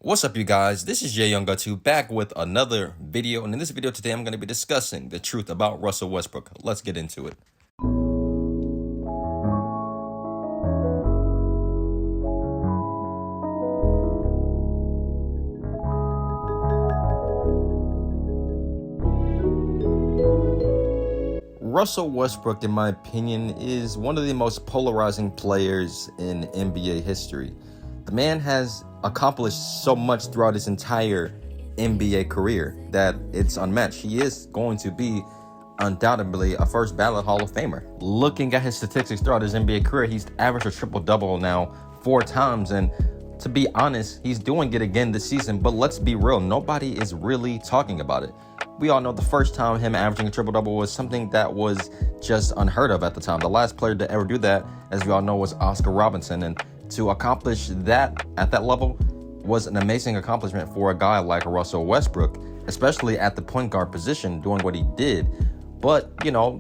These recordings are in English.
What's up, you guys? This is Jay Young2 back with another video, and in this video today I'm going to be discussing the truth about Russell Westbrook. Let's get into it. Russell Westbrook, in my opinion, is one of the most polarizing players in NBA history. The man has accomplished so much throughout his entire NBA career that it's unmatched. He is going to be undoubtedly a first ballot Hall of Famer. Looking at his statistics throughout his NBA career, he's averaged a triple-double now 4 times, and to be honest, he's doing it again this season, but let's be real, nobody is really talking about it. We all know the first time him averaging a triple-double was something that was just unheard of at the time. The last player to ever do that, as we all know, was Oscar Robertson, and to accomplish that at that level was an amazing accomplishment for a guy like Russell Westbrook, especially at the point guard position, doing what he did. But,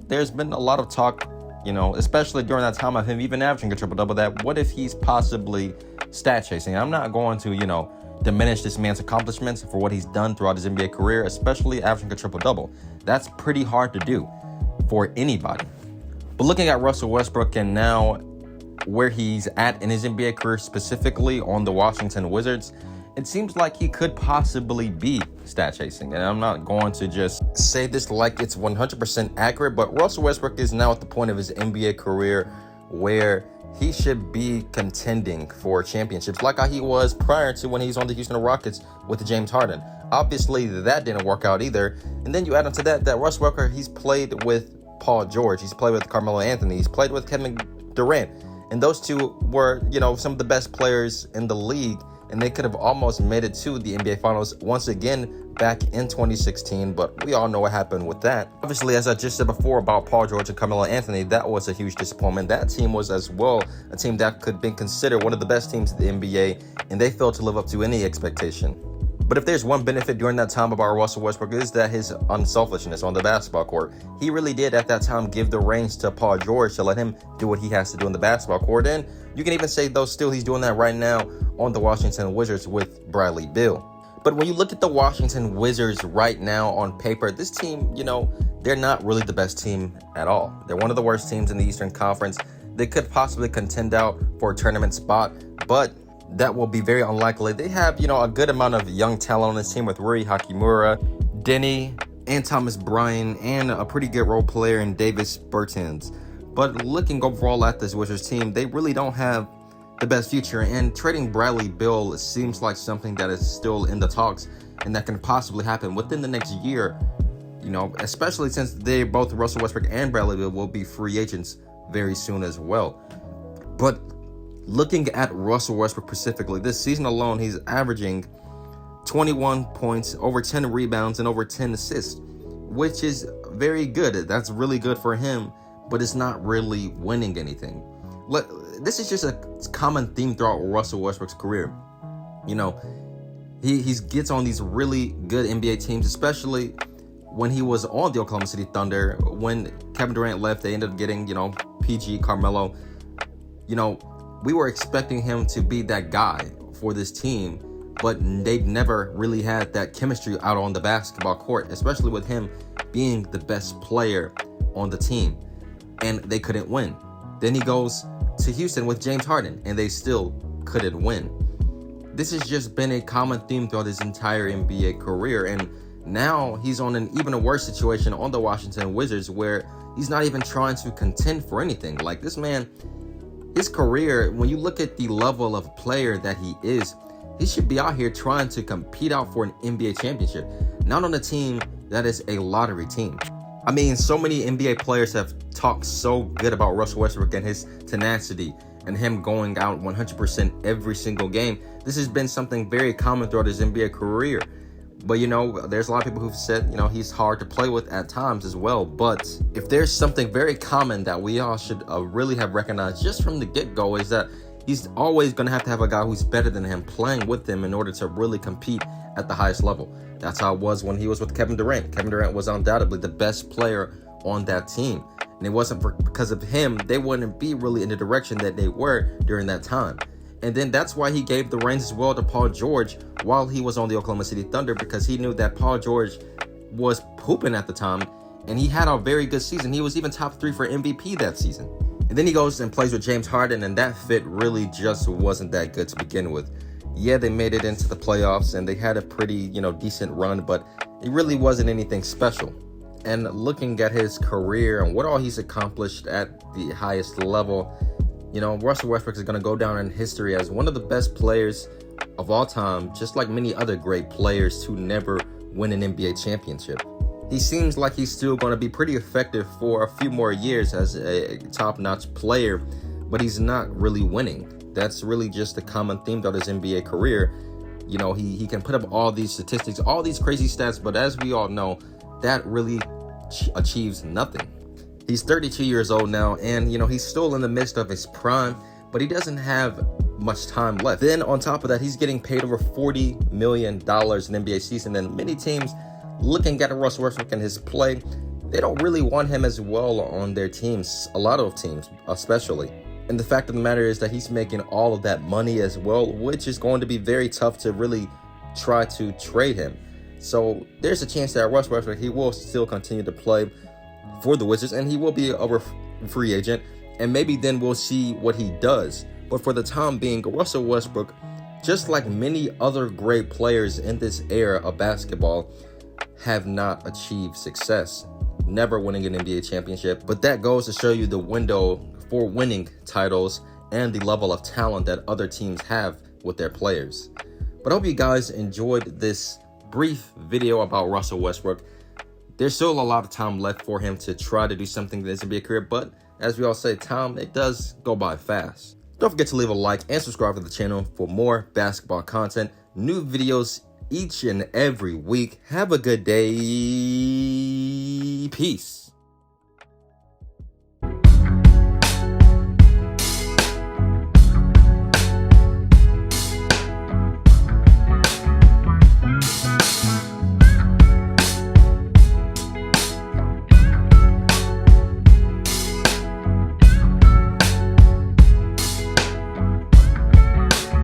there's been a lot of talk, especially during that time of him even averaging a triple-double, that what if he's possibly stat chasing? I'm not going to, diminish this man's accomplishments for what he's done throughout his NBA career, especially averaging a triple-double. That's pretty hard to do for anybody. But looking at Russell Westbrook and now where he's at in his NBA career, specifically on the Washington Wizards, it seems like he could possibly be stat chasing. And I'm not going to just say this like it's 100% accurate, but Russell Westbrook is now at the point of his NBA career where he should be contending for championships like how he was prior to when he was on the Houston Rockets with James Harden. Obviously, that didn't work out either. And then you add onto that Russ Westbrook, he's played with Paul George, he's played with Carmelo Anthony, he's played with Kevin Durant. And those two were, some of the best players in the league, and they could have almost made it to the NBA Finals once again back in 2016, but we all know what happened with that. Obviously, as I just said before about Paul George and Carmelo Anthony, that was a huge disappointment. That team was as well a team that could be considered one of the best teams in the NBA, and they failed to live up to any expectation. But if there's one benefit during that time about Russell Westbrook, is that his unselfishness on the basketball court. He really did at that time give the reins to Paul George to let him do what he has to do in the basketball court. And you can even say, though, still he's doing that right now on the Washington Wizards with Bradley Beal. But when you look at the Washington Wizards right now on paper, this team, they're not really the best team at all. They're one of the worst teams in the Eastern Conference. They could possibly contend out for a tournament spot, but that will be very unlikely. They have, a good amount of young talent on this team with Rui Hachimura, Denny, and Thomas Bryant, and a pretty good role player in Davis Bertans. But looking overall at this Wizards team, they really don't have the best future, and trading Bradley Beal seems like something that is still in the talks and that can possibly happen within the next year, especially since they both Russell Westbrook and Bradley Beal will be free agents very soon as well. But looking at Russell Westbrook specifically, this season alone, he's averaging 21 points, over 10 rebounds, and over 10 assists, which is very good. That's really good for him, but it's not really winning anything. This is just a common theme throughout Russell Westbrook's career. He gets on these really good NBA teams, especially when he was on the Oklahoma City Thunder. When Kevin Durant left, they ended up getting, PG, Carmelo. We were expecting him to be that guy for this team, but they've never really had that chemistry out on the basketball court, especially with him being the best player on the team, and they couldn't win. Then he goes to Houston with James Harden, and they still couldn't win. This has just been a common theme throughout his entire NBA career, and now he's on an even worse situation on the Washington Wizards, where he's not even trying to contend for anything. Like, this man, his career, when you look at the level of player that he is, he should be out here trying to compete out for an NBA championship, not on a team that is a lottery team. I mean, so many NBA players have talked so good about Russell Westbrook and his tenacity and him going out 100% every single game. This has been something very common throughout his NBA career. But, there's a lot of people who've said, he's hard to play with at times as well. But if there's something very common that we all should really have recognized just from the get-go, is that he's always going to have a guy who's better than him playing with him in order to really compete at the highest level. That's how it was when he was with Kevin Durant. Kevin Durant was undoubtedly the best player on that team. And it wasn't because of him, they wouldn't be really in the direction that they were during that time. And then that's why he gave the reins as well to Paul George while he was on the Oklahoma City Thunder, because he knew that Paul George was pooping at the time, and he had a very good season. He was even top 3 for MVP that season. And then he goes and plays with James Harden, and that fit really just wasn't that good to begin with. Yeah, they made it into the playoffs, and they had a pretty, decent run, but it really wasn't anything special. And looking at his career and what all he's accomplished at the highest level, Russell Westbrook is going to go down in history as one of the best players of all time, just like many other great players to never win an NBA championship. He seems like he's still going to be pretty effective for a few more years as a top-notch player, but he's not really winning. That's really just a common theme throughout his NBA career. He can put up all these statistics, all these crazy stats, but as we all know, that really achieves nothing. He's 32 years old now, and he's still in the midst of his prime, but he doesn't have much time left. Then on top of that, he's getting paid over $40 million in NBA season, and many teams looking at Russell Westbrook and his play, they don't really want him as well on their teams, a lot of teams especially. And the fact of the matter is that he's making all of that money as well, which is going to be very tough to really try to trade him. So there's a chance that Russell Westbrook, he will still continue to play for the Wizards, and he will be a free agent, and maybe then we'll see what he does. But for the time being, Russell Westbrook, just like many other great players in this era of basketball, have not achieved success, never winning an NBA championship. But that goes to show you the window for winning titles and the level of talent that other teams have with their players. But I hope you guys enjoyed this brief video about Russell Westbrook. There's still a lot of time left for him to try to do something in his NBA career, but as we all say, time, it does go by fast. Don't forget to leave a like and subscribe to the channel for more basketball content, new videos each and every week. Have a good day. Peace.